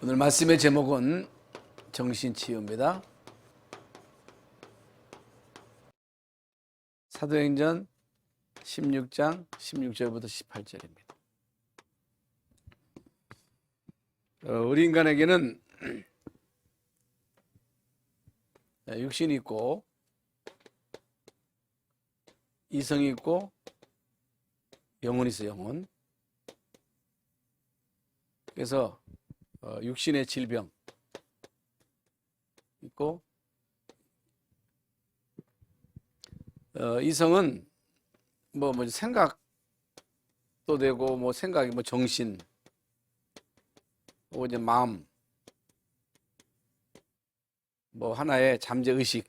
오늘 말씀의 제목은 정신치유입니다. 사도행전 16장 16절부터 18절입니다. 우리 인간에게는 육신이 있고 이성이 있고 영혼이 있어요. 영혼. 그래서 육신의 질병 있고 이성은 뭐 생각도 되고 뭐 생각이 뭐 정신 뭐 이제 마음 뭐 하나의 잠재 의식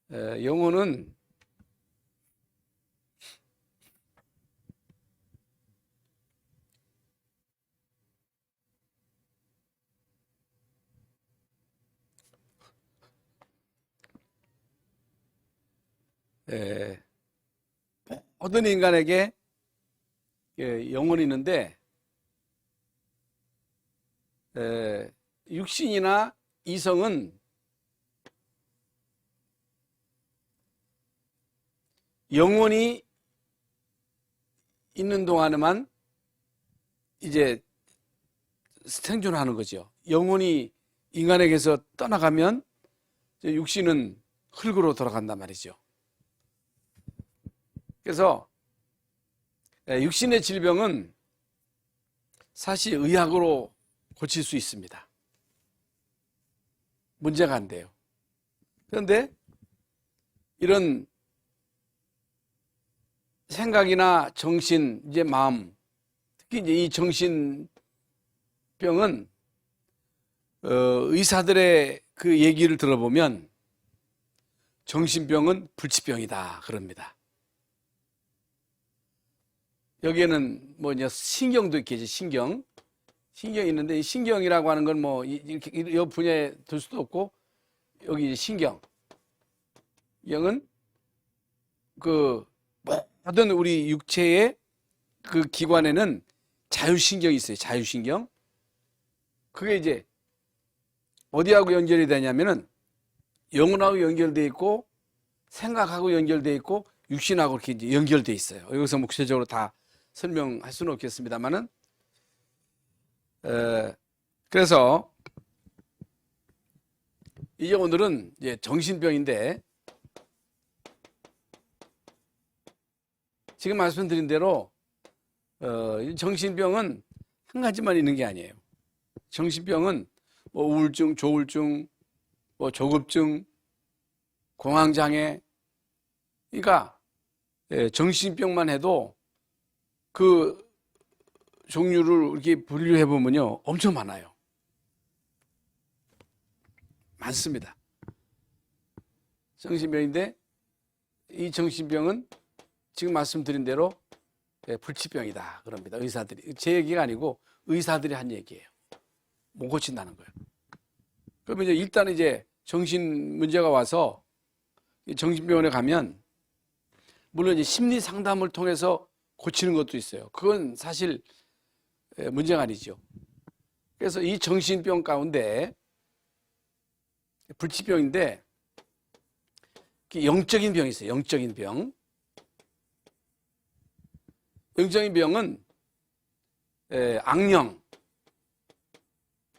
영혼은 모든 인간에게 영혼이 있는데 육신이나 이성은 영혼이 있는 동안에만 이제 생존하는 거죠. 영혼이 인간에게서 떠나가면 육신은 흙으로 돌아간단 말이죠. 그래서 육신의 질병은 사실 의학으로 고칠 수 있습니다. 문제가 안 돼요. 그런데 이런 생각이나 정신, 이제 마음, 특히 이제 이 정신병은 의사들의 그 얘기를 들어보면 정신병은 불치병이다 그럽니다. 여기에는 뭐 이제 신경도 있겠지. 신경이 있는데 이 신경이라고 하는 건 뭐 이렇게 이 분야에 들 수도 없고 여기 이제 신경은 그 모든 우리 육체의 그 기관에는 자율신경이 있어요. 자율신경. 그게 이제 어디하고 연결이 되냐면은 영혼하고 연결되어 있고 생각하고 연결되어 있고 육신하고 이렇게 이제 연결되어 있어요. 여기서 구체적으로 다 설명할 수는 없겠습니다만은 그래서 이제 오늘은 이제 정신병인데 지금 말씀드린 대로 정신병은 한 가지만 있는 게 아니에요. 정신병은 뭐 우울증, 조울증, 뭐 조급증, 공황장애, 그러니까 정신병만 해도 그 종류를 이렇게 분류해 보면요 엄청 많아요. 많습니다. 정신병인데 이 정신병은 지금 말씀드린 대로 불치병이다 그럽니다. 의사들이. 제 얘기가 아니고 의사들이 한 얘기예요. 못 고친다는 거예요. 그러면 이제 일단 이제 정신 문제가 와서 정신병원에 가면 물론 이제 심리 상담을 통해서 고치는 것도 있어요. 그건 사실 문제가 아니죠. 그래서 이 정신병 가운데 불치병인데 영적인 병이 있어요. 영적인 병. 영적인 병은 악령,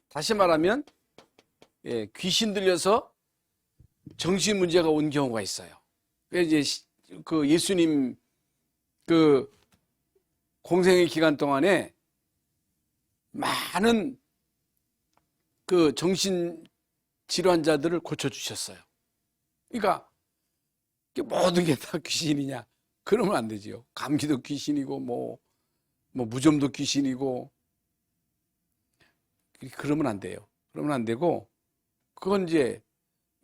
다시 말하면 귀신 들려서 정신 문제가 온 경우가 있어요. 그래서 이제 그 예수님 그 공생의 기간 동안에 많은 그 정신 질환자들을 고쳐주셨어요. 그러니까 모든 게 다 귀신이냐? 그러면 안 되지요. 감기도 귀신이고 뭐 무좀도 귀신이고 그러면 안 돼요. 그러면 안 되고 그건 이제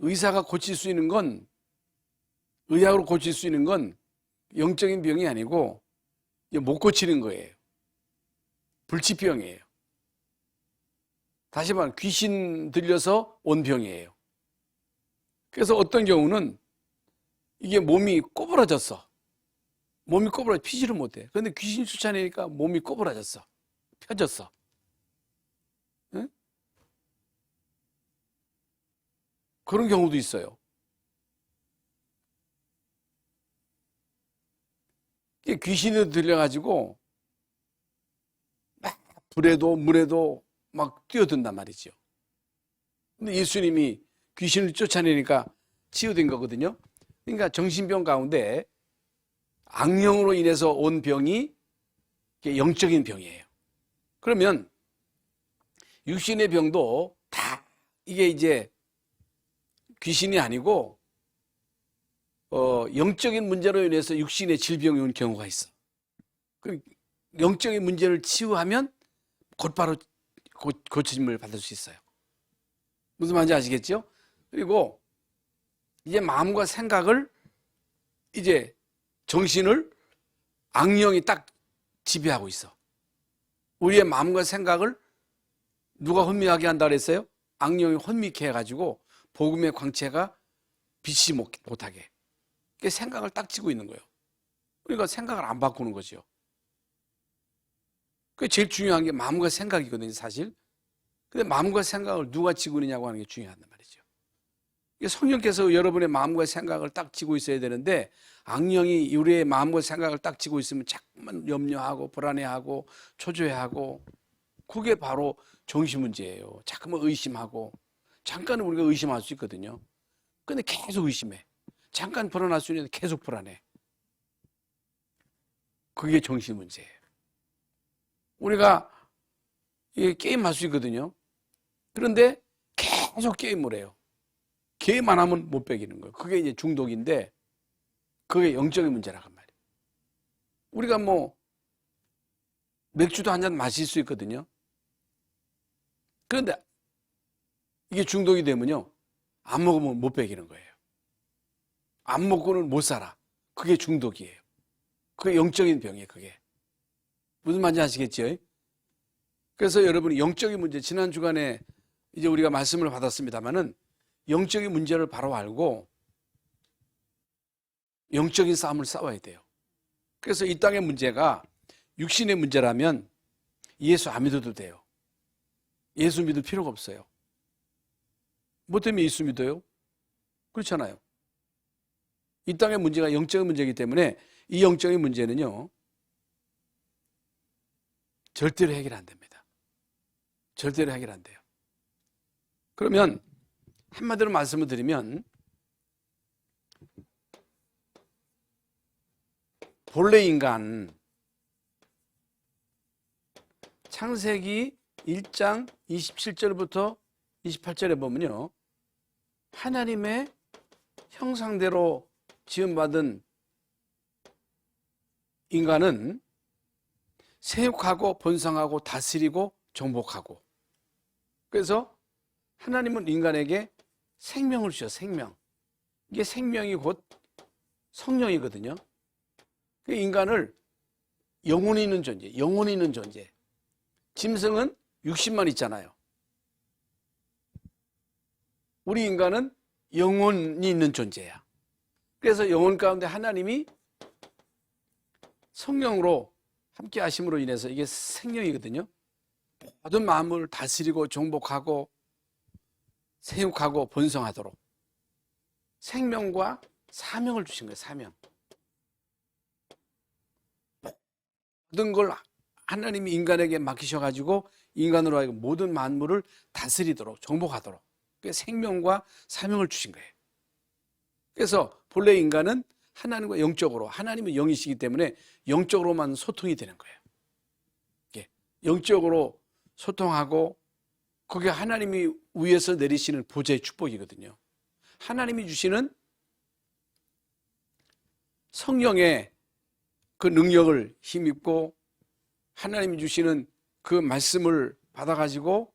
의사가 고칠 수 있는 건 의학으로 고칠 수 있는 건 영적인 병이 아니고 못 고치는 거예요. 불치병이에요. 다시 말하면 귀신 들려서 온 병이에요. 그래서 어떤 경우는 이게 몸이 꼬부라졌어. 몸이 꼬부라져 피지를 못해. 그런데 귀신이 쫓아내니까 몸이 꼬부라졌어. 펴졌어. 응? 그런 경우도 있어요. 귀신이 들려가지고 막 불에도 물에도 막 뛰어든단 말이죠. 근데 예수님이 귀신을 쫓아내니까 치유된 거거든요. 그러니까 정신병 가운데 악령으로 인해서 온 병이 영적인 병이에요. 그러면 육신의 병도 다 이게 이제 귀신이 아니고 영적인 문제로 인해서 육신의 질병이 온 경우가 있어. 그 영적인 문제를 치유하면 곧바로 고침을 받을 수 있어요. 무슨 말인지 아시겠죠? 그리고 이제 마음과 생각을 이제 정신을 악령이 딱 지배하고 있어. 우리의 마음과 생각을 누가 혼미하게 한다 그랬어요? 악령이 혼미케 해가지고 복음의 광채가 빛이 못하게. 생각을 딱 쥐고 있는 거예요. 그러니까 생각을 안 바꾸는 거죠. 그게 제일 중요한 게 마음과 생각이거든요, 사실. 근데 마음과 생각을 누가 쥐고 있느냐고 하는 게 중요한 말이죠. 성령께서 여러분의 마음과 생각을 딱 쥐고 있어야 되는데 악령이 우리의 마음과 생각을 딱 쥐고 있으면 자꾸만 염려하고 불안해하고 초조해하고 그게 바로 정신 문제예요. 자꾸만 의심하고 잠깐은 우리가 의심할 수 있거든요. 근데 계속 의심해. 잠깐 불안할 수 있는데 계속 불안해. 그게 정신 문제예요. 우리가 게임할 수 있거든요. 그런데 계속 게임을 해요. 게임만 하면 못 배기는 거예요. 그게 이제 중독인데 그게 영적인 문제라고 말이에요. 우리가 뭐 맥주도 한 잔 마실 수 있거든요. 그런데 이게 중독이 되면요. 안 먹으면 못 배기는 거예요. 안 먹고는 못 살아. 그게 중독이에요. 그게 영적인 병이에요. 그게. 무슨 말인지 아시겠죠? 그래서 여러분이 영적인 문제, 지난 주간에 이제 우리가 말씀을 받았습니다만은 영적인 문제를 바로 알고 영적인 싸움을 싸워야 돼요. 그래서 이 땅의 문제가 육신의 문제라면 예수 안 믿어도 돼요. 예수 믿을 필요가 없어요. 뭐 때문에 예수 믿어요? 그렇잖아요. 이 땅의 문제가 영적인 문제이기 때문에 이 영적인 문제는요, 절대로 해결 안 됩니다. 절대로 해결 안 돼요. 그러면 한마디로 말씀을 드리면 본래 인간 창세기 1장 27절부터 28절에 보면요, 하나님의 형상대로 지음받은 인간은 세육하고 번성하고 다스리고 정복하고, 그래서 하나님은 인간에게 생명을 주셔. 생명. 이게 생명이 곧 성령이거든요. 인간을 영혼이 있는 존재, 영혼이 있는 존재. 짐승은 육신만 있잖아요. 우리 인간은 영혼이 있는 존재야. 그래서 영혼 가운데 하나님이 성령으로 함께 하심으로 인해서 이게 생명이거든요. 모든 마음을 다스리고 정복하고 세육하고 번성하도록 생명과 사명을 주신 거예요. 사명. 모든 걸 하나님이 인간에게 맡기셔가지고 인간으로 하여금 모든 만물을 다스리도록 정복하도록 생명과 사명을 주신 거예요. 그래서 본래 인간은 하나님과 영적으로, 하나님은 영이시기 때문에 영적으로만 소통이 되는 거예요. 영적으로 소통하고 그게 하나님이 위에서 내리시는 보좌의 축복이거든요. 하나님이 주시는 성령의 그 능력을 힘입고 하나님이 주시는 그 말씀을 받아가지고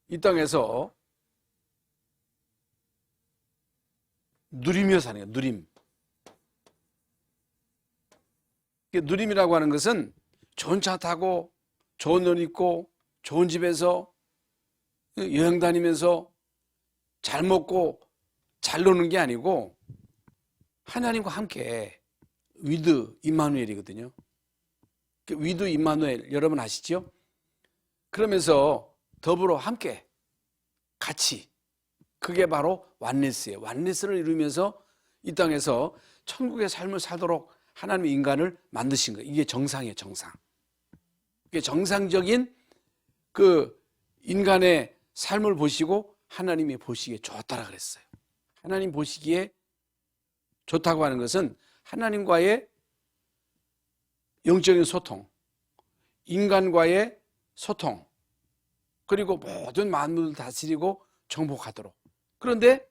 이 땅에서 누리며 사는 거예요. 누림. 누림이라고 하는 것은 좋은 차 타고 좋은 옷 입고 좋은 집에서 여행 다니면서 잘 먹고 잘 노는 게 아니고 하나님과 함께 위드 임마누엘이거든요. 위드 임마누엘 여러분 아시죠? 그러면서 더불어 함께 같이, 그게 바로 완네스예요. 완네스를 이루면서 이 땅에서 천국의 삶을 살도록 하나님이 인간을 만드신 거예요. 이게 정상이에요, 정상. 이게 정상적인 그 인간의 삶을 보시고 하나님이 보시기에 좋았다라 그랬어요. 하나님 보시기에 좋다고 하는 것은 하나님과의 영적인 소통, 인간과의 소통, 그리고 모든 만물을 다스리고 정복하도록. 그런데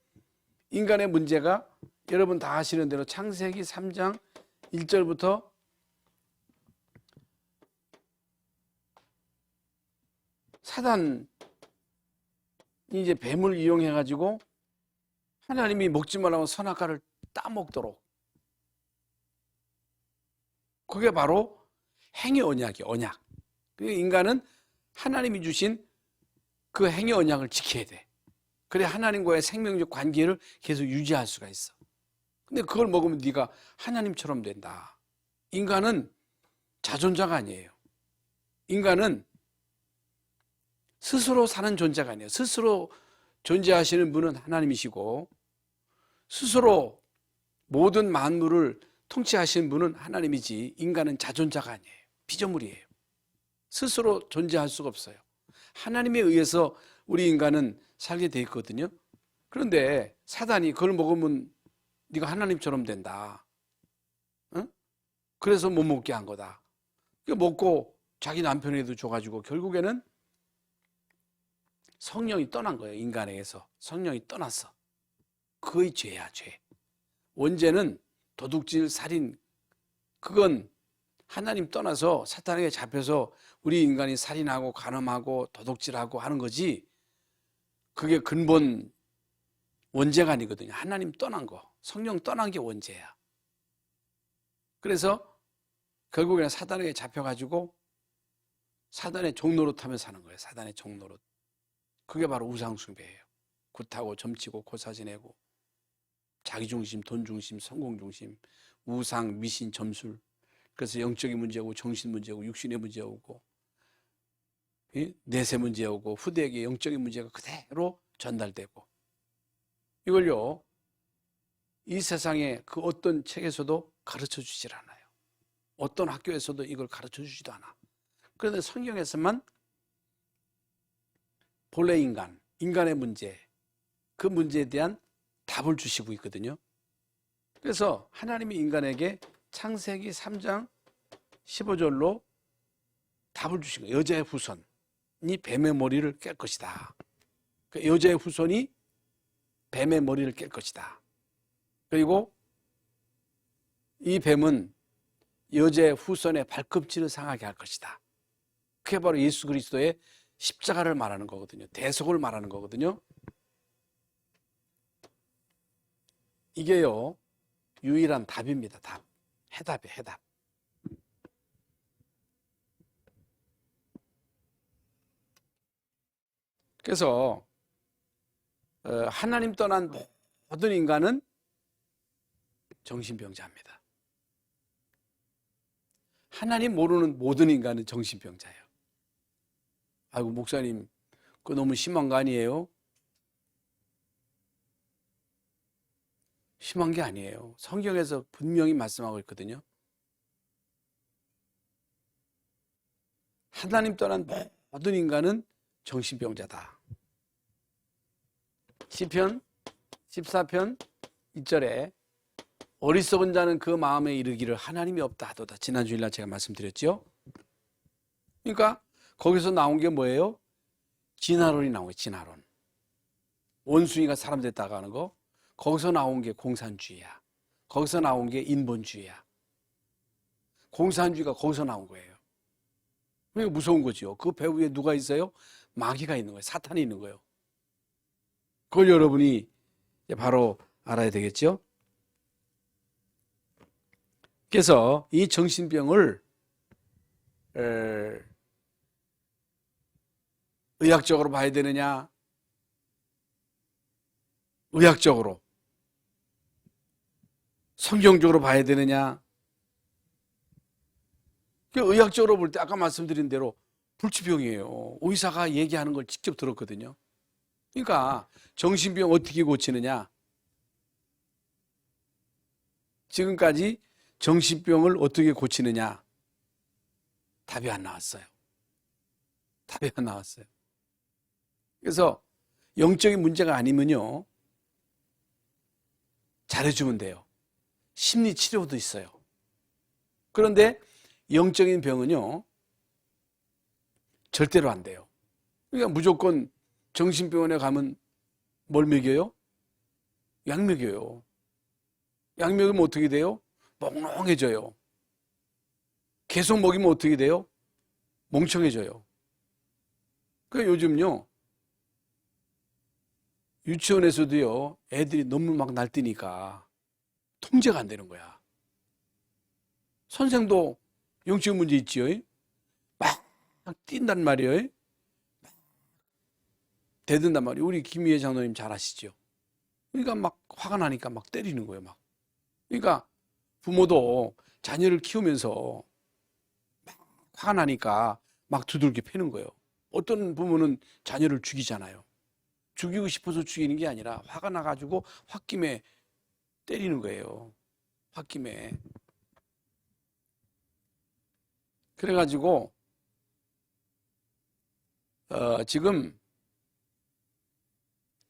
인간의 문제가 여러분 다 아시는 대로 창세기 3장 1절부터 사단이 이제 뱀을 이용해 가지고 하나님이 먹지 말라고 선악과를 따먹도록, 그게 바로 행위 언약이에요. 언약. 인간은 하나님이 주신 그 행위 언약을 지켜야 돼. 그래 하나님과의 생명적 관계를 계속 유지할 수가 있어. 근데 그걸 먹으면 네가 하나님처럼 된다. 인간은 자존자가 아니에요. 인간은 스스로 사는 존재가 아니에요. 스스로 존재하시는 분은 하나님이시고 스스로 모든 만물을 통치하시는 분은 하나님이지, 인간은 자존자가 아니에요. 피조물이에요. 스스로 존재할 수가 없어요. 하나님에 의해서 우리 인간은 살게 돼 있거든요. 그런데 사단이 그걸 먹으면 네가 하나님처럼 된다. 응? 그래서 못 먹게 한 거다. 먹고 자기 남편에도 줘가지고 결국에는 성령이 떠난 거예요. 인간에게서 성령이 떠났어. 그의 죄야, 죄. 원죄는 도둑질, 살인, 그건 하나님 떠나서 사탄에게 잡혀서 우리 인간이 살인하고 간음하고 도둑질하고 하는 거지, 그게 근본 원죄가 아니거든요. 하나님 떠난 거, 성령 떠난 게 원죄야. 그래서 결국에는 사단에게 잡혀가지고 사단의 종노릇 하면서 사는 거예요. 사단의 종노릇. 그게 바로 우상숭배예요. 굿하고 점치고 고사 지내고 자기중심, 돈중심, 성공중심, 우상, 미신, 점술. 그래서 영적인 문제고 정신 문제고 육신의 문제고 내세 문제고 후대에게 영적인 문제가 그대로 전달되고, 이걸요 이 세상의 그 어떤 책에서도 가르쳐 주질 않아요. 어떤 학교에서도 이걸 가르쳐 주지도 않아. 그런데 성경에서만 본래 인간, 인간의 문제, 그 문제에 대한 답을 주시고 있거든요. 그래서 하나님이 인간에게 창세기 3장 15절로 답을 주신 거예요. 여자의 후손이 뱀의 머리를 깰 것이다. 여자의 후손이 뱀의 머리를 깰 것이다. 그리고 이 뱀은 여자의 후손의 발꿈치를 상하게 할 것이다. 그게 바로 예수 그리스도의 십자가를 말하는 거거든요. 대속을 말하는 거거든요. 이게요 유일한 답입니다. 답. 해답이에요. 해답. 그래서 하나님 떠난 모든 인간은 정신병자입니다. 하나님 모르는 모든 인간은 정신병자예요. 아이고 목사님 그거 너무 심한 거 아니에요? 심한 게 아니에요. 성경에서 분명히 말씀하고 있거든요. 하나님 떠난 모든 인간은 정신병자다. 시편 14편 2절에 어리석은 자는 그 마음에 이르기를 하나님이 없다 하도다. 지난 주일날 제가 말씀드렸죠. 그러니까 거기서 나온 게 뭐예요? 진화론이 나온 거예요. 진화론. 원숭이가 사람 됐다고 하는 거. 거기서 나온 게 공산주의야. 거기서 나온 게 인본주의야. 공산주의가 거기서 나온 거예요. 그러니까 무서운 거죠. 그 배 위에 누가 있어요? 마귀가 있는 거예요. 사탄이 있는 거예요. 그걸 여러분이 바로 알아야 되겠죠. 그래서 이 정신병을 의학적으로 봐야 되느냐, 의학적으로 성경적으로 봐야 되느냐? 의학적으로 볼 때 아까 말씀드린 대로 불치병이에요. 의사가 얘기하는 걸 직접 들었거든요. 그러니까 정신병 어떻게 고치느냐? 지금까지 정신병을 어떻게 고치느냐? 답이 안 나왔어요. 답이 안 나왔어요. 그래서 영적인 문제가 아니면요, 잘해주면 돼요. 심리 치료도 있어요. 그런데 영적인 병은요, 절대로 안 돼요. 그러니까 무조건 정신병원에 가면 뭘 먹여요? 약 먹여요. 약 먹이면 어떻게 돼요? 멍롱해져요. 계속 먹이면 어떻게 돼요? 멍청해져요. 그러니까 요즘요, 유치원에서도요, 애들이 너무 막 날뛰니까 통제가 안 되는 거야. 선생도 영적 문제 있지요? 막 뛴단 말이에요. 대든단 말이에요. 우리 김희애 장로님 잘 아시죠? 그러니까 막 화가 나니까 막 때리는 거예요, 막. 그러니까 부모도 자녀를 키우면서 막 화가 나니까 막 두들겨 패는 거예요. 어떤 부모는 자녀를 죽이잖아요. 죽이고 싶어서 죽이는 게 아니라 화가 나가지고 홧김에 때리는 거예요. 홧김에. 그래가지고 지금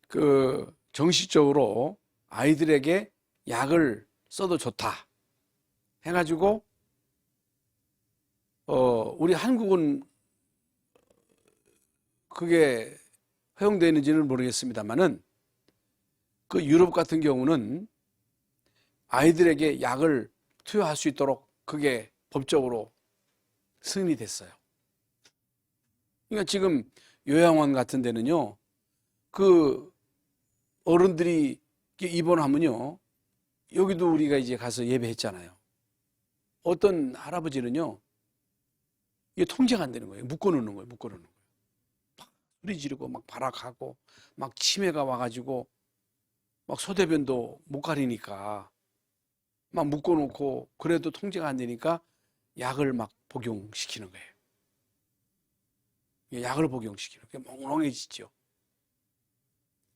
그 정식적으로 아이들에게 약을 써도 좋다 해가지고 우리 한국은 그게 허용되는지는 모르겠습니다만은 그 유럽 같은 경우는 아이들에게 약을 투여할 수 있도록 그게 법적으로 승인이 됐어요. 그러니까 지금 요양원 같은 데는요, 그 어른들이 입원하면요, 여기도 우리가 이제 가서 예배했잖아요. 어떤 할아버지는요, 이게 통제가 안 되는 거예요. 묶어놓는 거예요. 묶어놓는 거예요. 막 소리 지르고 막 발악하고 막 치매가 와가지고 막 소대변도 못 가리니까 막 묶어놓고 그래도 통제가 안 되니까 약을 막 복용시키는 거예요. 약을 복용시키는 거예요. 멍롱해지죠.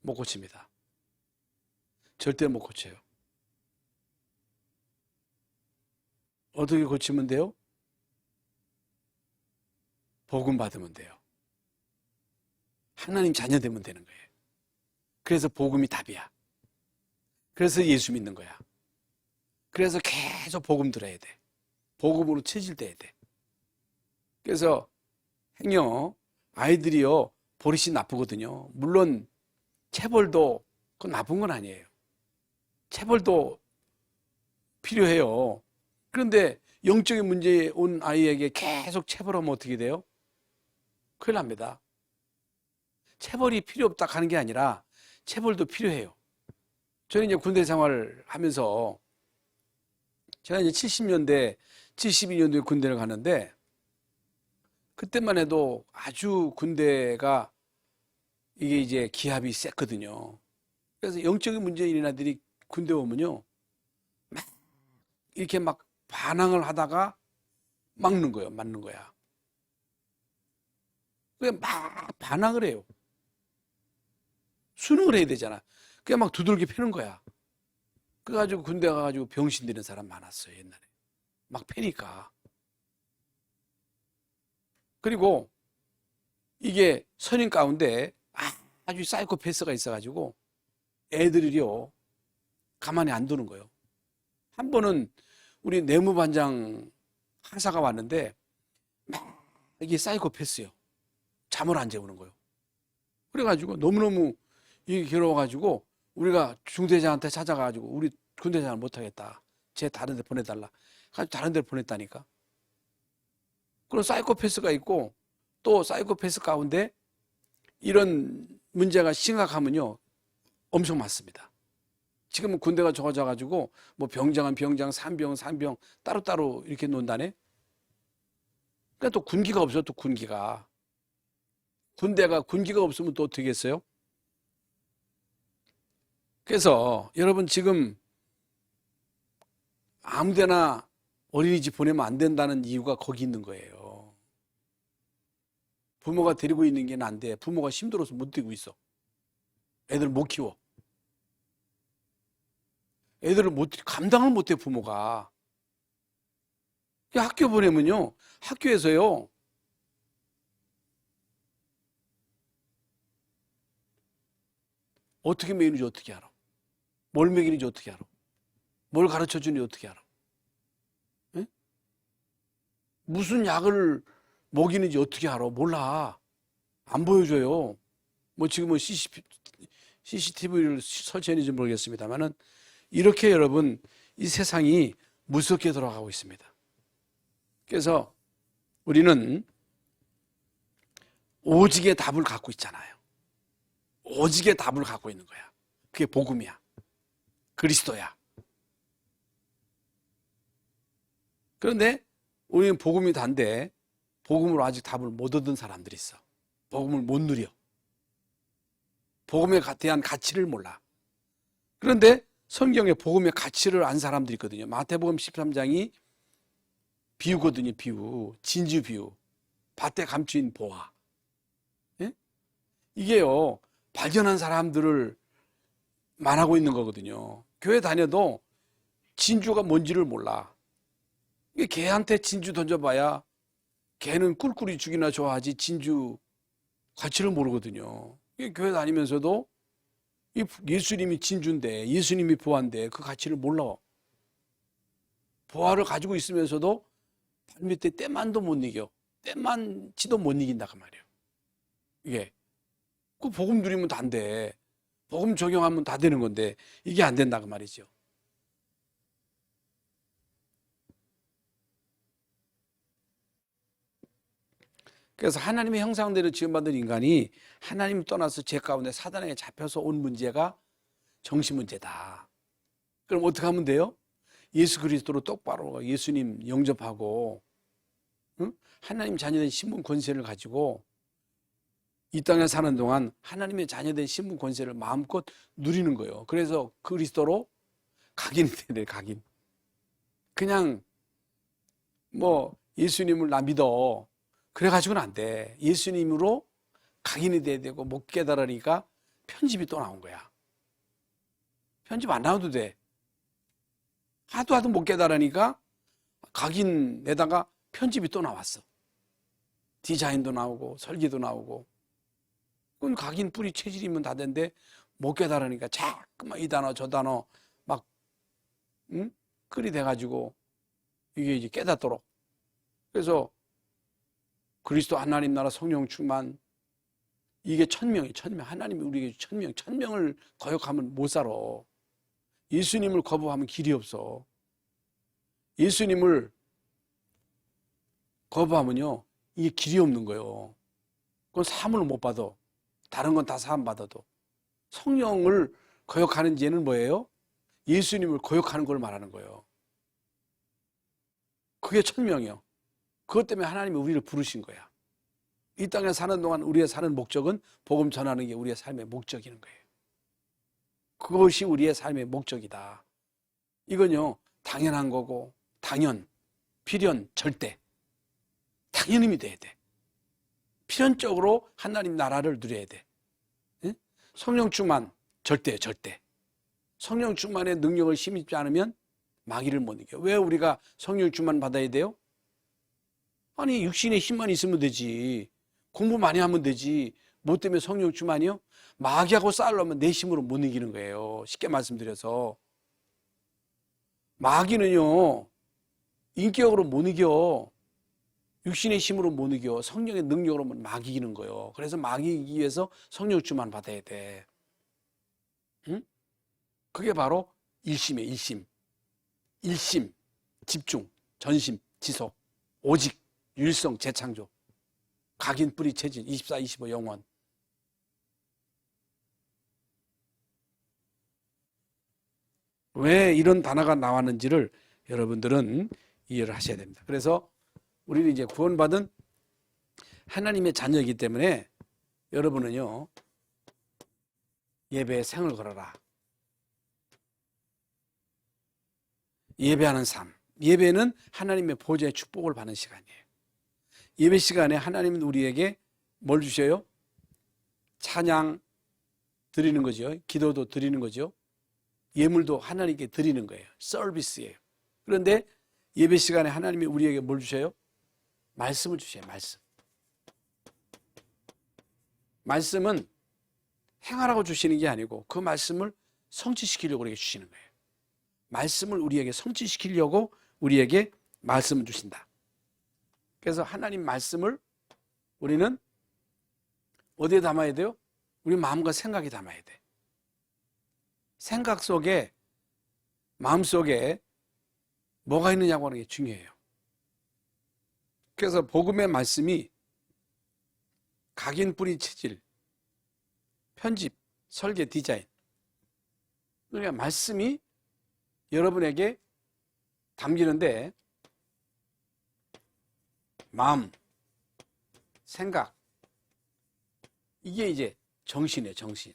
못 고칩니다. 절대 못 고쳐요. 어떻게 고치면 돼요? 복음 받으면 돼요. 하나님 자녀 되면 되는 거예요. 그래서 복음이 답이야. 그래서 예수 믿는 거야. 그래서 계속 복음 들어야 돼. 복음으로 체질돼야 돼. 그래서 행여 아이들이요, 버릇이 나쁘거든요. 물론 체벌도 그건 나쁜 건 아니에요. 체벌도 필요해요. 그런데 영적인 문제에 온 아이에게 계속 체벌하면 어떻게 돼요? 큰일 납니다. 체벌이 필요 없다 하는 게 아니라 체벌도 필요해요. 저는 이제 군대 생활을 하면서 제가 이제 70년대, 72년도에 군대를 가는데 그때만 해도 아주 군대가 이게 이제 기합이 셌거든요. 그래서 영적인 문제에 있는 아들이 군대 오면요, 막 이렇게 막 반항을 하다가 막는 거예요. 맞는 거야. 그냥 막 반항을 해요. 수능을 해야 되잖아. 그냥 막 두들겨 패는 거야. 그래가지고 군대 가가지고 병신 되는 사람 많았어요, 옛날에. 막 패니까. 그리고 이게 선임 가운데 아주 사이코패스가 있어가지고 애들이요, 가만히 안 두는 거예요. 한 번은 우리 내무반장 하사가 왔는데 막 이게 사이코패스요. 잠을 안 재우는 거예요. 그래가지고 너무너무 이게 괴로워가지고 우리가 중대장한테 찾아가지고 우리 군대장을 못하겠다. 쟤 다른 데 보내달라. 가지고 다른 데 보냈다니까. 그런 사이코패스가 있고 또 사이코패스 가운데 이런 문제가 심각하면요, 엄청 많습니다. 지금은 군대가 적어져가지고 뭐 병장은 병장, 상병은 상병 따로따로 이렇게 논다네. 그러니까 또 군기가 없어. 또 군기가. 군대가 군기가 없으면 또 어떻게 했어요? 그래서 여러분 지금 아무데나 어린이집 보내면 안 된다는 이유가 거기 있는 거예요. 부모가 데리고 있는 게 안 돼. 부모가 힘들어서 못 데리고 있어. 애들 못 키워. 애들을 감당을 못 해, 부모가. 학교 보내면요, 학교에서요, 어떻게 먹이는지 어떻게 알아? 뭘 먹이는지 어떻게 알아? 뭘 가르쳐 주는지 어떻게 알아? 응? 무슨 약을 먹이는지 어떻게 알아? 몰라. 안 보여줘요. 뭐 지금 뭐 CCTV를 설치했는지 모르겠습니다만은 이렇게 여러분 이 세상이 무섭게 돌아가고 있습니다. 그래서 우리는 오직의 답을 갖고 있잖아요. 오직의 답을 갖고 있는 거야. 그게 복음이야. 그리스도야. 그런데 우리는 복음이 단데 복음으로 아직 답을 못 얻은 사람들이 있어. 복음을 못 누려. 복음에 대한 가치를 몰라. 그런데 성경에 복음의 가치를 안 사람들이 있거든요. 마태복음 13장이 비유거든요. 비유. 진주 비유. 밭에 감추인 보화. 예? 이게요. 발견한 사람들을 말하고 있는 거거든요. 교회 다녀도 진주가 뭔지를 몰라. 개한테 진주 던져봐야 개는 꿀꿀이 죽이나 좋아하지 진주 가치를 모르거든요. 교회 다니면서도 예수님이 진주인데, 예수님이 보화인데 그 가치를 몰라. 보화를 가지고 있으면서도 발밑에 때만도 못 이겨. 때만치도 못 이긴다 그 말이에요. 이게 그 복음 누리면 다 안 돼. 복음 적용하면 다 되는 건데 이게 안 된다 그 말이죠. 그래서 하나님의 형상대로 지음받은 인간이 하나님을 떠나서 죄 가운데 사단에게 잡혀서 온 문제가 정신 문제다. 그럼 어떻게 하면 돼요? 예수 그리스도로 똑바로 예수님 영접하고, 응? 하나님 자녀된 신분 권세를 가지고 이 땅에 사는 동안 하나님의 자녀된 신분 권세를 마음껏 누리는 거예요. 그래서 그리스도로 각인이 돼야 돼. 각인. 그냥 뭐 예수님을 나 믿어 그래가지고는 안 돼. 예수님으로 각인이 돼야 되고 못 깨달으니까 편집이 또 나온 거야. 편집 안 나와도 돼. 하도 못 깨달으니까 각인에다가 편집이 또 나왔어. 디자인도 나오고 설계도 나오고. 그건 각인 뿌리 체질이면 다 된데 못 깨달으니까 자꾸만 이 단어 저 단어 막 끌이 돼가지고 이게 이제 깨닫도록. 그래서 그리스도 하나님 나라 성령 충만, 이게 천명이 천명. 하나님이 우리에게 천명을 거역하면 못 살아. 예수님을 거부하면 길이 없어. 예수님을 거부하면요 이게 길이 없는 거예요. 그건 사함을 못 받아. 다른 건 다 사함 받아도. 성령을 거역하는 죄는 뭐예요? 예수님을 거역하는 걸 말하는 거예요. 그게 천명이요. 그것 때문에 하나님이 우리를 부르신 거야. 이 땅에 사는 동안 우리의 사는 목적은 복음 전하는 게 우리의 삶의 목적이는 거예요. 그것이 우리의 삶의 목적이다. 이건요 당연한 거고, 당연, 필연, 절대. 당연히 돼야 돼. 필연적으로 하나님 나라를 누려야 돼. 응? 성령 충만, 절대. 성령 충만의 능력을 심입지 않으면 마귀를 못 이겨. 왜 우리가 성령 충만 받아야 돼요? 아니 육신의 힘만 있으면 되지. 공부 많이 하면 되지. 뭐 때문에 성령 충만이요? 마귀하고 싸우려면 내 힘으로 못 이기는 거예요. 쉽게 말씀드려서. 마귀는요 인격으로 못 이겨. 육신의 힘으로 못 이겨. 성령의 능력으로만 마귀 이기는 거예요. 그래서 마귀 이기기 위해서 성령 충만 받아야 돼. 응? 그게 바로 일심이에요. 일심, 집중, 전심, 지속, 오직, 율성, 재창조, 각인, 뿌리, 체질, 24, 25, 영원. 왜 이런 단어가 나왔는지를 여러분들은 이해를 하셔야 됩니다. 그래서 우리는 이제 구원받은 하나님의 자녀이기 때문에 여러분은요 예배에 생을 걸어라. 예배하는 삶. 예배는 하나님의 보좌의 축복을 받는 시간이에요. 예배 시간에 하나님은 우리에게 뭘 주셔요? 찬양 드리는 거죠. 기도도 드리는 거죠. 예물도 하나님께 드리는 거예요. 서비스예요. 그런데 예배 시간에 하나님이 우리에게 뭘 주셔요? 말씀을 주셔요. 말씀. 말씀은 행하라고 주시는 게 아니고 그 말씀을 성취시키려고 우리에게 주시는 거예요. 말씀을 우리에게 성취시키려고 우리에게 말씀을 주신다. 그래서 하나님 말씀을 우리는 어디에 담아야 돼요? 우리 마음과 생각에 담아야 돼. 생각 속에, 마음 속에 뭐가 있느냐고 하는 게 중요해요. 그래서 복음의 말씀이 각인, 뿌리, 체질, 편집, 설계, 디자인. 그러니까 말씀이 여러분에게 담기는데 마음, 생각, 이게 이제 정신이에요. 정신.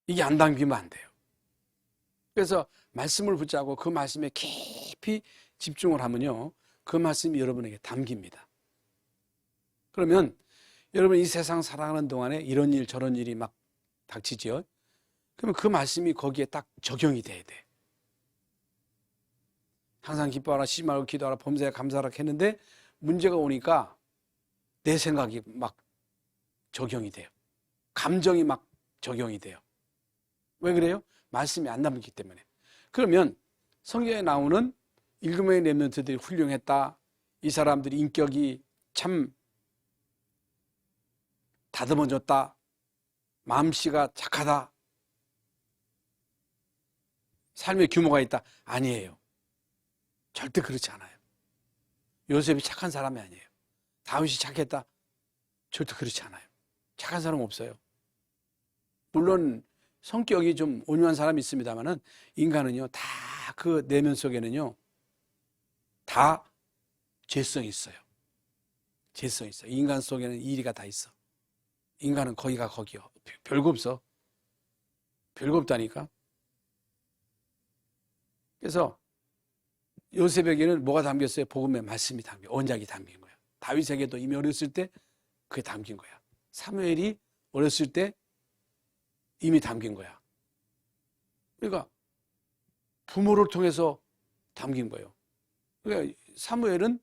이게 안 담기면 안 돼요. 그래서 말씀을 붙잡고 그 말씀에 깊이 집중을 하면요, 그 말씀이 여러분에게 담깁니다. 그러면 여러분 이 세상 살아가는 동안에 이런 일 저런 일이 막 닥치지요. 그러면 그 말씀이 거기에 딱 적용이 돼야 돼. 항상 기뻐하라, 쉬지 말고 기도하라, 범사에 감사하라 했는데 문제가 오니까 내 생각이 막 적용이 돼요. 감정이 막 적용이 돼요. 왜 그래요? 말씀이 안 남기 때문에. 그러면 성경에 나오는 7명의 렘넌트들이 훌륭했다. 이 사람들이 인격이 참 다듬어졌다. 마음씨가 착하다. 삶의 규모가 있다. 아니에요. 절대 그렇지 않아요. 요셉이 착한 사람이 아니에요. 다윗이 착했다. 절대 그렇지 않아요. 착한 사람 없어요. 물론 성격이 좀 온유한 사람이 있습니다만은 인간은요, 다 그 내면 속에는요, 다 죄성이 있어요. 죄성이 있어요. 인간 속에는 이리가 다 있어. 인간은 거기가 거기요. 별거 없어. 별거 없다니까. 그래서 요셉에게는 뭐가 담겼어요? 복음의 말씀이 담겨, 언약이 담긴 거야. 다윗에게도 이미 어렸을 때 그게 담긴 거야. 사무엘이 어렸을 때 이미 담긴 거야. 그러니까 부모를 통해서 담긴 거예요. 그러니까 사무엘은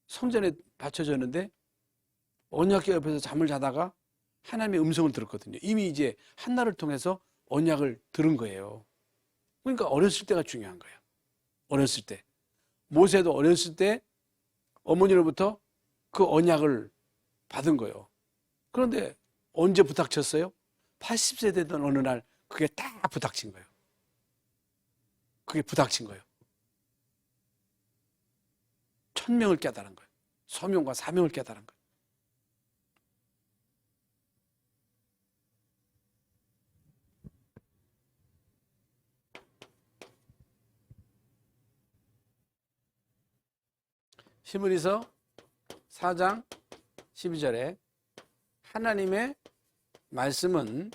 성전에 바쳐졌는데 언약궤 옆에서 잠을 자다가 하나님의 음성을 들었거든요. 이미 이제 한나를 통해서 언약을 들은 거예요. 그러니까 어렸을 때가 중요한 거예요. 어렸을 때. 모세도 어렸을 때 어머니로부터 그 언약을 받은 거예요. 그런데 언제 부닥쳤어요? 80세 되던 어느 날 그게 딱 부닥친 거예요. 그게 부닥친 거예요. 천명을 깨달은 거예요. 소명과 사명을 깨달은 거예요. 히브리서 4장 12절에 하나님의 말씀은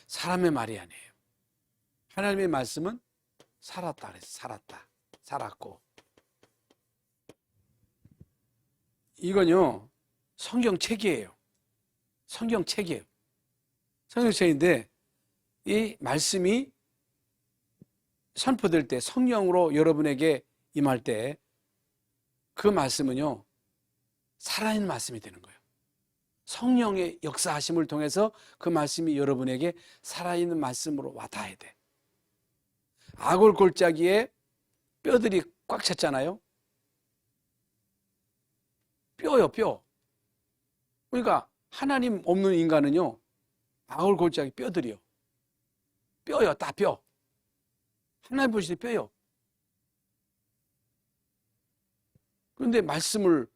사람의 말이 아니에요. 하나님의 말씀은 살았다 그랬어요. 살았다. 살았고. 이건요, 성경책이에요. 성경책이에요. 성경책인데 이 말씀이 선포될 때, 성령으로 여러분에게 임할 때 그 말씀은요, 살아있는 말씀이 되는 거예요. 성령의 역사하심을 통해서 그 말씀이 여러분에게 살아있는 말씀으로 와닿아야 돼. 아골 골짜기에 뼈들이 꽉 찼잖아요. 뼈요, 뼈. 그러니까 하나님 없는 인간은요, 아골 골짜기 뼈들이요. 뼈요, 다 뼈. 하나님 보실 때 뼈요. 그런데 말씀을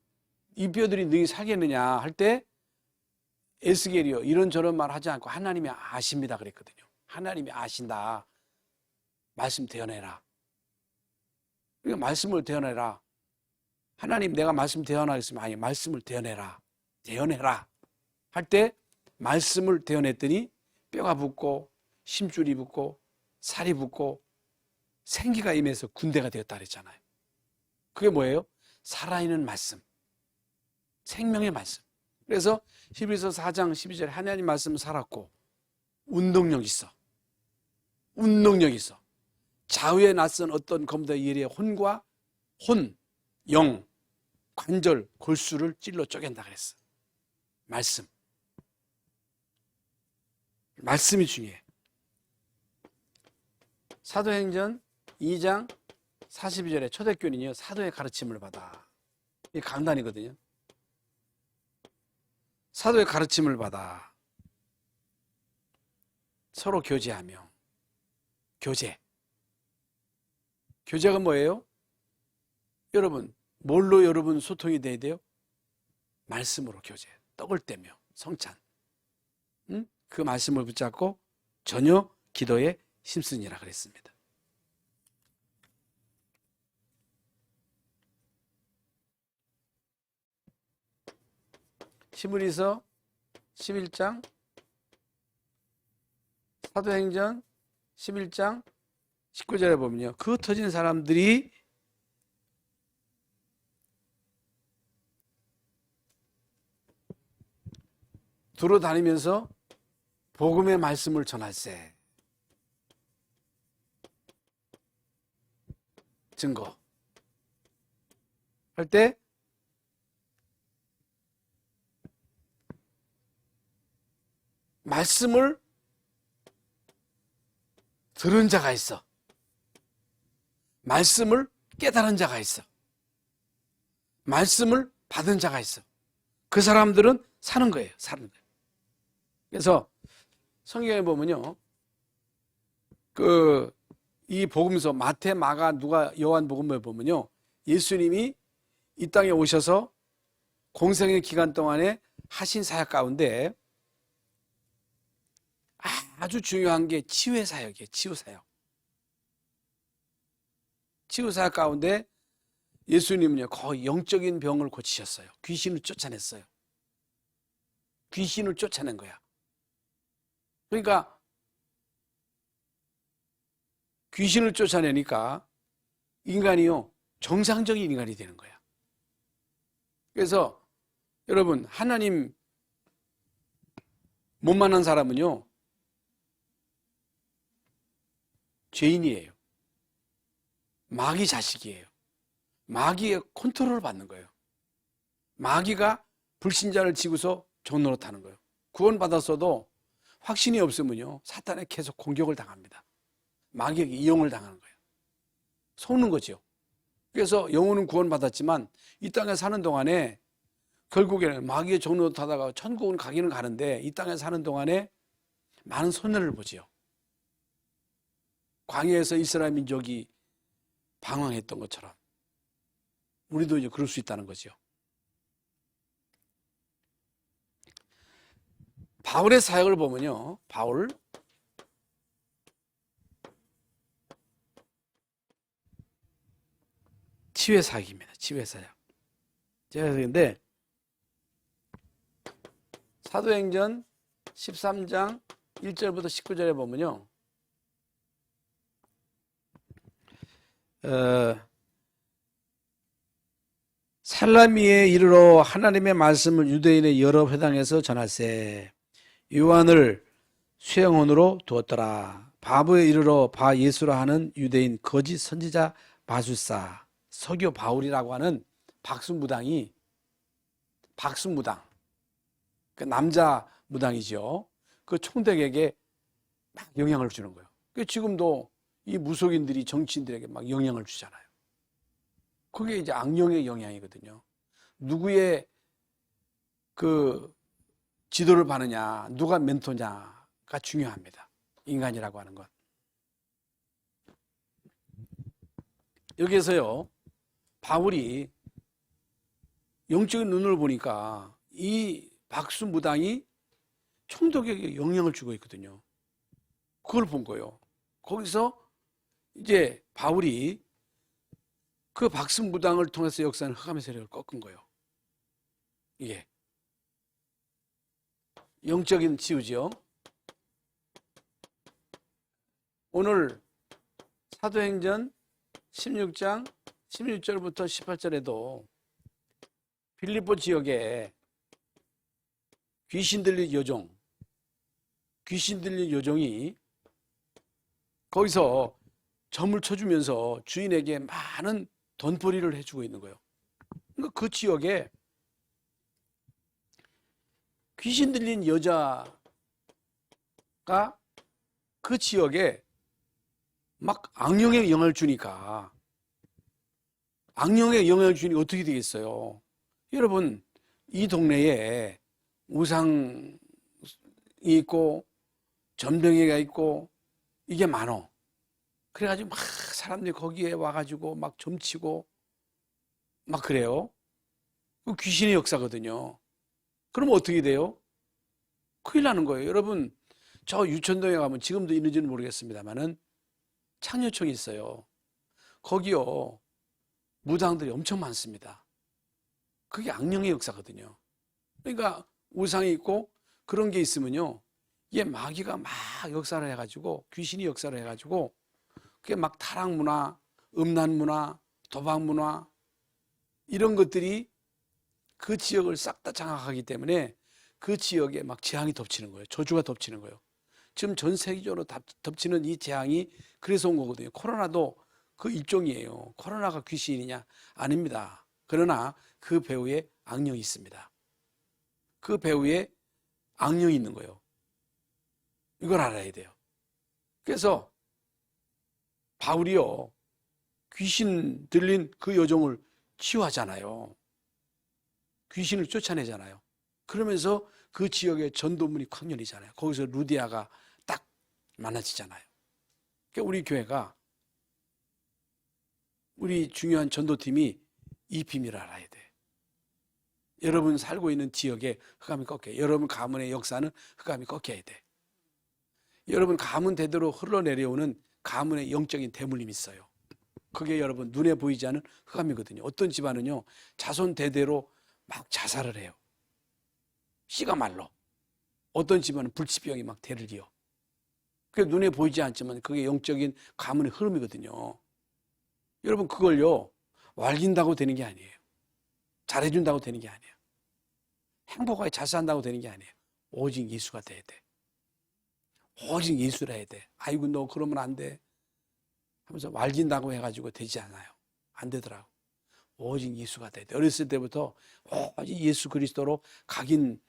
이 뼈들이 능히 살겠느냐 할 때 에스겔이요, 이런저런 말 하지 않고 하나님이 아십니다 그랬거든요. 하나님이 아신다. 말씀 대언해라. 그러니까 말씀을 대언해라. 하나님, 내가 말씀 대언하겠으면 아니, 말씀을 대언해라. 대언해라 할 때 말씀을 대언했더니 뼈가 붙고 심줄이 붙고 살이 붙고 생기가 임해서 군대가 되었다 그랬잖아요. 그게 뭐예요? 살아있는 말씀, 생명의 말씀. 그래서 히브리서 4장 12절에 하나님 말씀 살았고 운동력 있어. 운동력 있어. 좌우에 낯선 어떤 검도 예리의 혼과 혼, 영, 관절, 골수를 찔러 쪼갠다 그랬어. 말씀. 말씀이 중요해. 사도행전 2장 42절에 초대교인이요 사도의 가르침을 받아. 이게 강단이거든요. 사도의 가르침을 받아 서로 교제하며. 교제. 교제가 뭐예요? 여러분, 뭘로 여러분 소통이 돼야 돼요? 말씀으로 교제. 떡을 떼며 성찬. 응? 그 말씀을 붙잡고 전혀 기도에 힘쓰니라 그랬습니다. 히브리서 11장, 사도행전 11장 19절에 보면요. 그 흩어진 사람들이 두루 다니면서 복음의 말씀을 전할세. 증거. 할 때 말씀을 들은 자가 있어. 말씀을 깨달은 자가 있어. 말씀을 받은 자가 있어. 그 사람들은 사는 거예요. 사는 거예요. 그래서 성경에 보면요. 이 복음서 마태, 마가, 누가, 요한 복음에 보면요. 예수님이 이 땅에 오셔서 공생의 기간 동안에 하신 사역 가운데 아주 중요한 게 치유의 사역이에요. 치유 사역. 치유 사역 가운데 예수님은요, 거의 영적인 병을 고치셨어요. 귀신을 쫓아냈어요. 귀신을 쫓아낸 거야. 그러니까 귀신을 쫓아내니까 인간이요, 정상적인 인간이 되는 거야. 그래서 여러분, 하나님 못 만난 사람은요, 죄인이에요. 마귀 자식이에요. 마귀의 컨트롤을 받는 거예요. 마귀가 불신자를 지고서 종노릇하는 거예요. 구원받았어도 확신이 없으면요, 사탄에 계속 공격을 당합니다. 마귀에게 이용을 당하는 거예요. 속는 거죠. 그래서 영혼은 구원받았지만 이 땅에 사는 동안에 결국에는 마귀의 종노릇하다가 천국은 가기는 가는데 이 땅에 사는 동안에 많은 손해를 보지요. 광야에서 이스라엘 민족이 방황했던 것처럼 우리도 이제 그럴 수 있다는 거죠. 바울의 사역을 보면요, 바울 치유의 사역입니다. 치유의 사역. 그런데 사도행전 13장 1절부터 19절에 보면요, 살라미에 이르러 하나님의 말씀을 유대인의 여러 회당에서 전할세. 요한을 수행원으로 두었더라. 바보에 이르러 바 예수라 하는 유대인 거짓 선지자 바술사 서교 바울이라고 하는 박수무당이, 박수무당, 그 남자 무당이죠. 그 총독에게 막 영향을 주는 거예요. 지금도 이 무속인들이 정치인들에게 막 영향을 주잖아요. 그게 이제 악령의 영향이거든요. 누구의 그 지도를 받느냐, 누가 멘토냐가 중요합니다. 인간이라고 하는 건. 여기에서요, 바울이 영적인 눈을 보니까 이 박수무당이 총독에게 영향을 주고 있거든요. 그걸 본 거예요. 거기서 이제 바울이 그 박수무당을 통해서 역사하는 흑암의 세력을 꺾은 거예요. 이게 영적인 치유죠. 오늘 사도행전 16장 16절부터 18절에도 빌립보 지역에 귀신 들린 여종이 거기서 점을 쳐주면서 주인에게 많은 돈벌이를 해주고 있는 거예요. 그러니까 그 지역에 귀신 들린 여자가 그 지역에 막 악령의 영향을 주니까, 악령의 영향을 주니 어떻게 되겠어요? 여러분, 이 동네에 우상이 있고 전병이가 있고 이게 많어. 그래가지고 막 사람들이 거기에 와가지고 막 점치고 막 그래요. 그 귀신의 역사거든요. 그럼 어떻게 돼요? 큰일 나는 거예요. 여러분, 저 유천동에 가면 지금도 있는지는 모르겠습니다만은 창녀청이 있어요. 거기요, 무당들이 엄청 많습니다. 그게 악령의 역사거든요. 그러니까 우상이 있고 그런 게 있으면요, 이게 마귀가 막 역사를 해가지고, 귀신이 역사를 해가지고 그게 막 타락 문화, 음란 문화, 도박 문화 이런 것들이 그 지역을 싹 다 장악하기 때문에 그 지역에 막 재앙이 덮치는 거예요. 저주가 덮치는 거예요. 지금 전 세계적으로 덮치는 이 재앙이 그래서 온 거거든요. 코로나도 그 일종이에요. 코로나가 귀신이냐? 아닙니다. 그러나 그 배후에 악령이 있습니다. 그 배후에 악령이 있는 거예요. 이걸 알아야 돼요. 그래서 바울이요, 귀신 들린 그 여종을 치유하잖아요. 귀신을 쫓아내잖아요. 그러면서 그 지역의 전도문이 확 열리잖아요. 거기서 루디아가 딱 만나지잖아요. 그러니까 우리 교회가, 우리 중요한 전도팀이 이 비밀을 알아야 돼. 여러분 살고 있는 지역에 흑암이 꺾여요. 여러분 가문의 역사는 흑암이 꺾여야 돼. 여러분 가문 대대로 흘러내려오는 가문의 영적인 대물림이 있어요. 그게 여러분 눈에 보이지 않는 흑암이거든요. 어떤 집안은요, 자손 대대로 막 자살을 해요. 씨가 말로. 어떤 집안은 불치병이 막 대를 이어. 그게 눈에 보이지 않지만 그게 영적인 가문의 흐름이거든요. 여러분 그걸요, wal긴다고 되는 게 아니에요. 잘해준다고 되는 게 아니에요. 행복하게 잘 산다고 되는 게 아니에요. 오직 예수가 돼야 돼. 오직 예수라 해야 돼. 아이고 너 그러면 안 돼 하면서 wal긴다고 해가지고 되지 않아요. 안 되더라고. 오직 예수가 돼야 돼. 어렸을 때부터 오직 예수 그리스도로 각인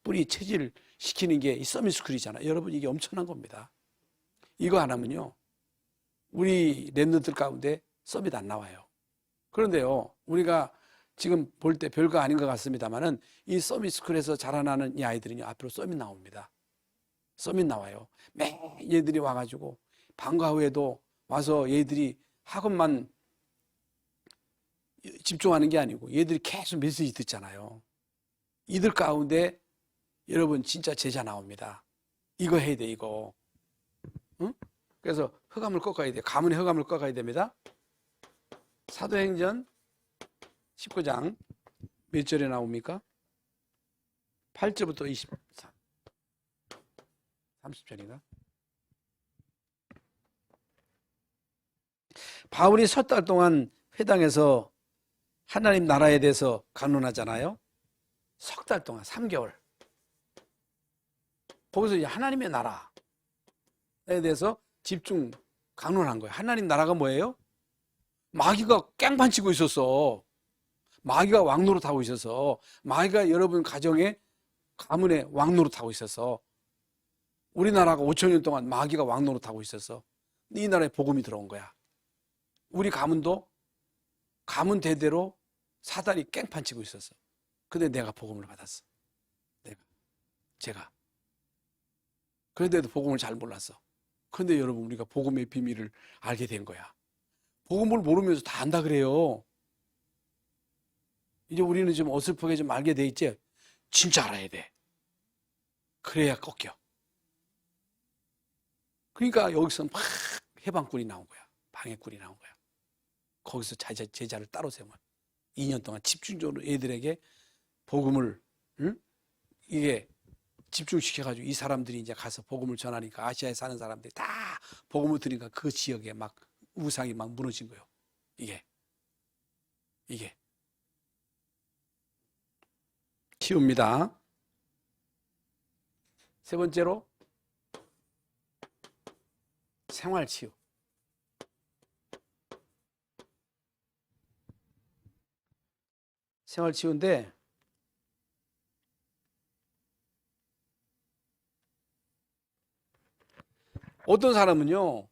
뿌리 체질 시키는 게 이 서밋스쿨이잖아요. 여러분 이게 엄청난 겁니다. 이거 안 하면요, 우리 랩런트들 가운데 서밋 안 나와요. 그런데요, 우리가 지금 볼 때 별거 아닌 것 같습니다만은 이 서밋스쿨에서 자라나는 이 아이들은요, 앞으로 서밋 나옵니다. 서밋 나와요. 매일 얘들이 와가지고 방과 후에도 와서 얘들이 학업만 집중하는 게 아니고 얘들이 계속 메시지 듣잖아요. 이들 가운데 여러분 진짜 제자 나옵니다. 이거 해야 돼, 이거. 응? 그래서 흑암을 꺾어야 돼. 가문의 흑암을 꺾어야 됩니다. 사도행전 19장 몇 절에 나옵니까? 8절부터 30절인가? 바울이 석 달 동안 회당에서 하나님 나라에 대해서 강론하잖아요. 석 달 동안, 3개월. 거기서 이제 하나님의 나라에 대해서 집중 강론한 거예요. 하나님 나라가 뭐예요? 마귀가 깽판치고 있었어. 마귀가 왕노릇하고 있어서, 마귀가 여러분 가정에 가문에 왕노릇하고 있어서, 우리나라가 5,000년 동안 마귀가 왕노릇하고 있어서 이 나라에 복음이 들어온 거야. 우리 가문도 가문 대대로 사단이 깽판치고 있었어. 근데 내가 복음을 받았어. 제가. 그런데도 복음을 잘 몰랐어. 그런데 여러분 우리가 복음의 비밀을 알게 된 거야. 복음을 모르면서 다 안다 그래요. 이제 우리는 좀 어설프게 좀 알게 돼 있지. 진짜 알아야 돼. 그래야 꺾여. 그러니까 여기서 막 해방꾼이 나온 거야. 방해꾼이 나온 거야. 거기서 제자를 따로 세워. 2년 동안 집중적으로 애들에게 복음을, 응? 이게 집중시켜가지고 이 사람들이 이제 가서 복음을 전하니까 아시아에 사는 사람들이 다 복음을 들으니까 그 지역에 막 우상이 막 무너진 거예요. 이게 치유입니다. 세 번째로 생활치유. 생활치유인데 어떤 사람은요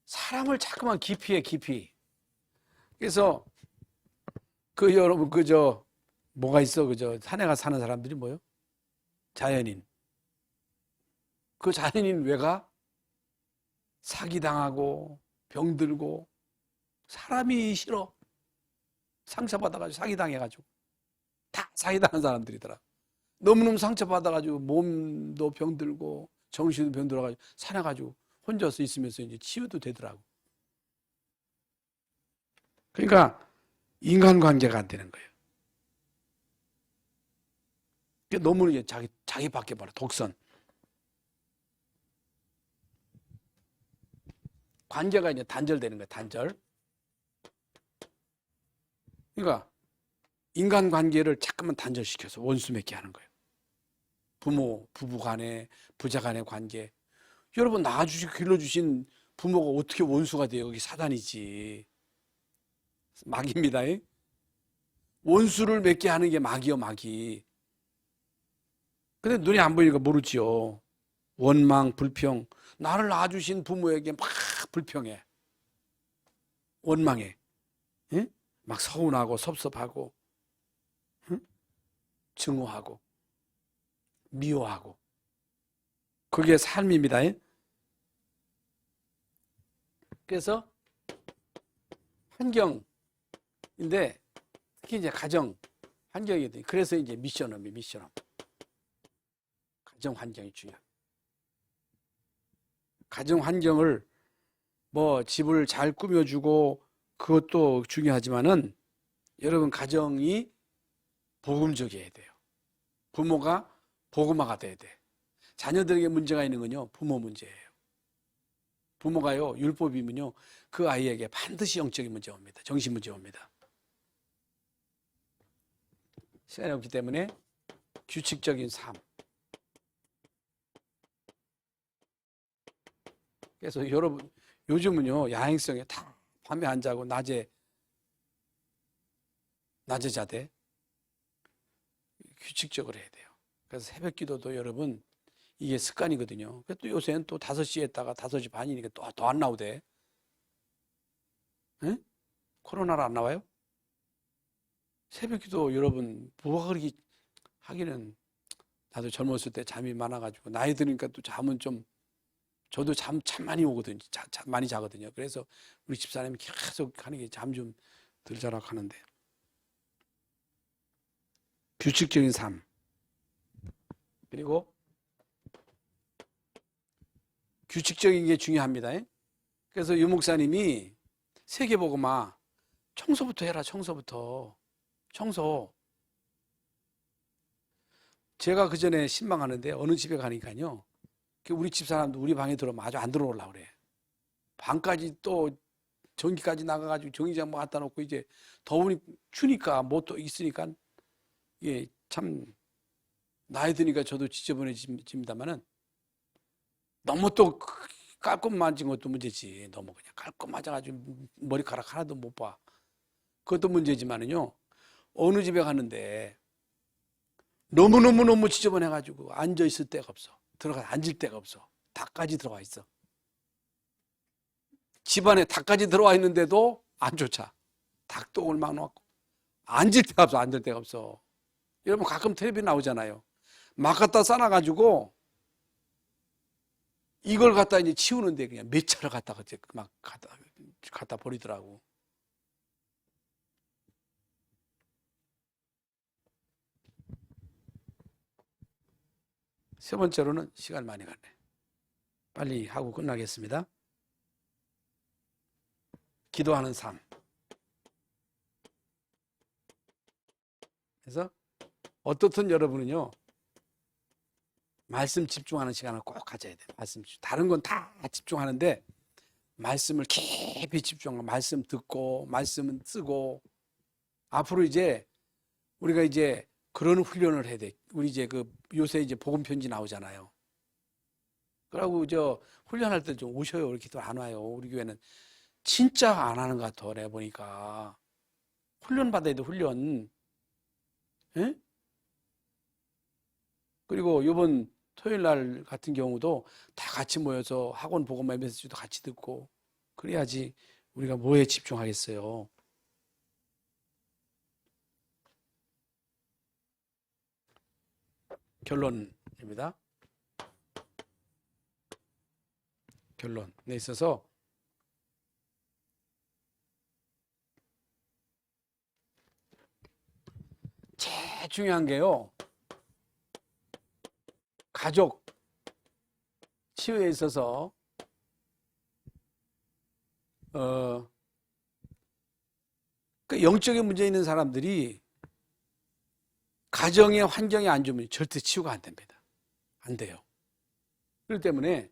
사람을 자꾸만 기피해. 그래서 그 여러분 그저 뭐가 있어 그저 산에 가 사는 사람들이 뭐요? 자연인. 그 자연인 왜 가? 사기당하고 병들고 사람이 싫어. 상처받아가지고 사기당해가지고 다 사기당한 사람들이더라. 너무너무 상처받아가지고 몸도 병들고 정신도 병들어가지고 산에 가지고 혼자서 있으면서 이제 치유도 되더라고. 그러니까 인간관계가 안 되는 거예요. 너무 이제 자기 밖에 봐라. 독선. 관계가 이제 단절되는 거예요. 단절. 그러니까 인간관계를 자꾸만 단절시켜서 원수 맺게 하는 거예요. 부모, 부부 간에, 부자 간의 관계. 여러분 낳아주시고 길러주신 부모가 어떻게 원수가 돼요? 여기 사단이지. 마귀입니다. 원수를 맺게 하는 게 마귀요, 마귀. 근데 눈에 안 보이니까 모르지요. 원망, 불평. 나를 낳아주신 부모에게 막 불평해. 원망해. 응? 막 서운하고 섭섭하고 응? 증오하고 미워하고. 그게 삶입니다. 그래서 환경인데 특히 이제 가정 환경이거든요. 그래서 이제 미션업이 미션업. 가정 환경이 중요합니다. 가정 환경을 뭐 집을 잘 꾸며주고 그것도 중요하지만은 여러분 가정이 복음적이어야 돼요. 부모가 복음화가 돼야 돼. 자녀들에게 문제가 있는 건요 부모 문제예요. 부모가요 율법이면요 그 아이에게 반드시 영적인 문제가 옵니다. 정신 문제가 옵니다. 시간이 없기 때문에 규칙적인 삶. 그래서 여러분 요즘은요 야행성에 다 밤에 안 자고 낮에 자대. 규칙적으로 해야 돼요. 그래서 새벽 기도도 여러분 이게 습관이거든요. 또 요새는 또 5시에 했다가 5시 반이니까 또 안 나오대. 응? 코로나로 안 나와요? 새벽 기도 여러분 뭐가 그렇게 하기는 나도 젊었을 때 잠이 많아가지고 나이 드니까 또 잠은 좀 저도 잠 참 많이 오거든요. 많이 자거든요. 그래서 우리 집사람이 계속 하는 게 잠 좀 덜 자라고 하는데 규칙적인 삶 그리고 규칙적인 게 중요합니다. 그래서 유 목사님이 세계복음화 청소부터 해라. 청소부터. 청소. 제가 그 전에 신방하는데 어느 집에 가니까요 우리 집 사람도 우리 방에 들어오면 아주 안 들어오려고 그래. 방까지 또 전기까지 나가가지고 전기장 뭐 갖다 놓고 이제 더우니 추니까 뭐 또 있으니까 예, 참 나이 드니까 저도 지저분해집니다만은 너무 또 깔끔 만진 것도 문제지. 너무 그냥 깔끔 맞아가지고 머리카락 하나도 못 봐. 그것도 문제지만은요. 어느 집에 가는데 너무 지저분해가지고 앉아있을 데가 없어. 들어가 앉을 데가 없어. 닭까지 들어와 있어. 집안에 닭까지 들어와 있는데도 안 쫓아. 닭똥을 막 놓고 앉을 데가 없어. 앉을 데가 없어. 여러분 가끔 텔레비 나오잖아요. 막 갖다 싸놔가지고 이걸 갖다 이제 치우는데 그냥 몇 차를 갖다가 막 갖다 버리더라고. 세 번째로는 시간 많이 갔네. 빨리 하고 끝나겠습니다. 기도하는 삶. 그래서 어떻든 여러분은요 말씀 집중하는 시간을 꼭 가져야 돼요. 말씀 집중. 다른 건 다 집중하는데 말씀을 깊이 집중하고 말씀 듣고 말씀은 쓰고 앞으로 이제 우리가 이제 그런 훈련을 해야 돼. 우리 이제 그 요새 이제 복음 편지 나오잖아요. 그러고 저 훈련할 때 좀 오셔요. 이렇게 또 안 와요. 우리 교회는 진짜 안 하는 것 같아. 내가 보니까 훈련 받아야 돼. 훈련. 예? 그리고 이번 토요일 날 같은 경우도 다 같이 모여서 학원 복음화 메시지도 같이 듣고 그래야지 우리가 뭐에 집중하겠어요. 결론입니다. 결론에 있어서 제일 중요한 게요. 가족 치유에 있어서 그 영적인 문제 있는 사람들이 가정의 환경이 안 좋으면 절대 치유가 안 됩니다. 안 돼요. 그렇기 때문에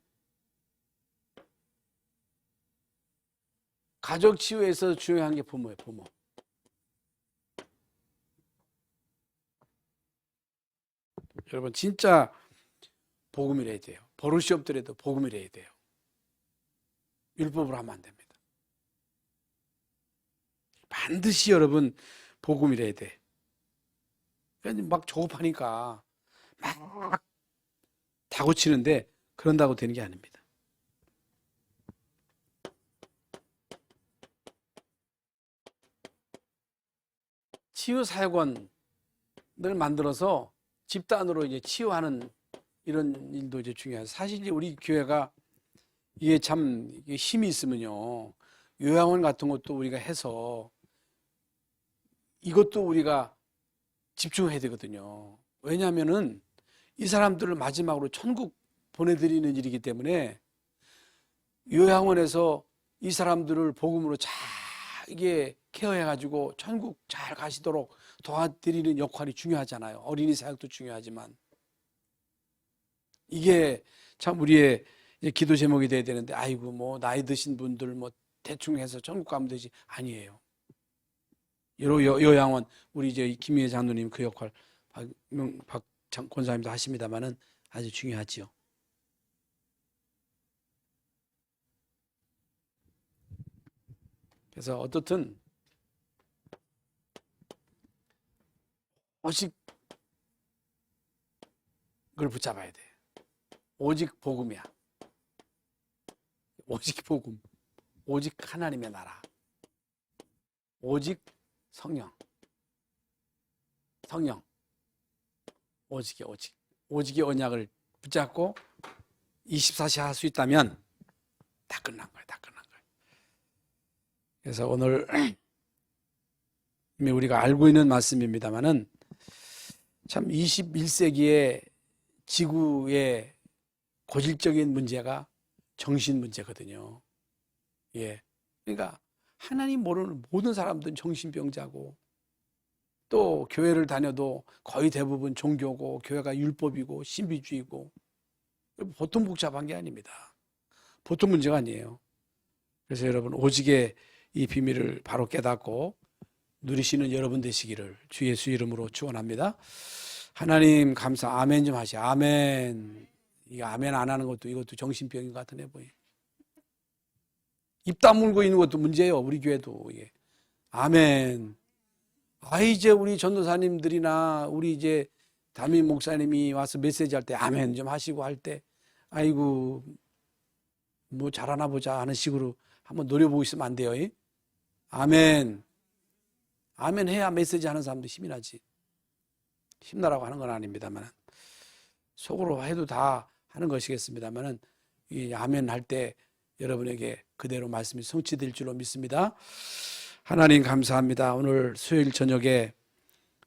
가족 치유에서 중요한 게 부모예요. 부모. 여러분 진짜 복음이래야 돼요. 버릇이 없더라도 복음이래야 돼요. 율법으로 하면 안 됩니다. 반드시 여러분 복음이래야 돼. 막 조급하니까 막 다고치는데 그런다고 되는 게 아닙니다. 치유사역원을 만들어서 집단으로 이제 치유하는 이런 일도 이제 중요해요. 사실 우리 교회가 이게 참 힘이 있으면요. 요양원 같은 것도 우리가 해서 이것도 우리가 집중해야 되거든요. 왜냐하면은 이 사람들을 마지막으로 천국 보내드리는 일이기 때문에 요양원에서 이 사람들을 복음으로 잘 이게 케어해가지고 천국 잘 가시도록 도와드리는 역할이 중요하잖아요. 어린이 사역도 중요하지만 이게 참 우리의 기도 제목이 돼야 되는데 아이고 뭐 나이 드신 분들 뭐 대충 해서 천국 가면 되지 아니에요. 요양원 우리 이제 김희애 장로님 그 역할 박 권사님도 하십니다만은 아주 중요하지요. 그래서 어떻든 오직 그걸 붙잡아야 돼. 오직 복음이야. 오직 복음. 오직 하나님의 나라. 오직 성령. 성령. 오직의 언약을 붙잡고 24시 할 수 있다면 다 끝난 거예요. 다 끝난 거예요. 그래서 오늘 이미 우리가 알고 있는 말씀입니다만은 참 21세기의 지구의 고질적인 문제가 정신 문제거든요. 예. 그러니까 하나님 모르는 모든 사람들은 정신병자고 또 교회를 다녀도 거의 대부분 종교고 교회가 율법이고 신비주의고 보통 복잡한 게 아닙니다. 보통 문제가 아니에요. 그래서 여러분 오직의 이 비밀을 바로 깨닫고 누리시는 여러분 되시기를 주 예수 이름으로 축원합니다. 하나님 감사 아멘 좀 하시죠. 아멘. 이 아멘 안 하는 것도 이것도 정신병인 것 같은 애 보이. 입 다물고 있는 것도 문제예요. 우리 교회도. 예. 아멘. 이제 우리 전도사님들이나 우리 이제 담임 목사님이 와서 메시지 할 때 아멘 좀 하시고 할 때 아이고 뭐 잘하나 보자 하는 식으로 한번 노려보고 있으면 안 돼요. 예? 아멘. 아멘 해야 메시지 하는 사람도 힘이 나지. 힘나라고 하는 건 아닙니다만 속으로 해도 다 하는 것이겠습니다만 이 아멘 할 때 여러분에게 그대로 말씀이 성취될 줄로 믿습니다. 하나님 감사합니다. 오늘 수요일 저녁에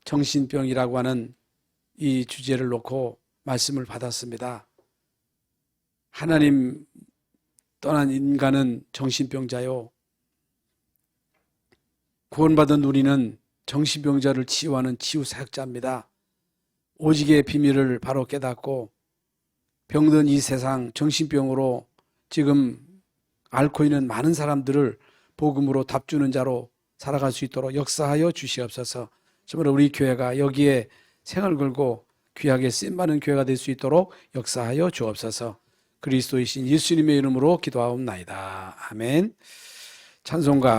정신병이라고 하는 이 주제를 놓고 말씀을 받았습니다. 하나님 떠난 인간은 정신병자요. 구원받은 우리는 정신병자를 치유하는 치유사역자입니다. 오직의 비밀을 바로 깨닫고 병든 이 세상 정신병으로 지금 앓고 있는 많은 사람들을 복음으로 답주는 자로 살아갈 수 있도록 역사하여 주시옵소서. 정말 우리 교회가 여기에 생을 걸고 귀하게 쓰임받는 교회가 될 수 있도록 역사하여 주옵소서. 그리스도이신 예수님의 이름으로 기도하옵나이다. 아멘. 찬송가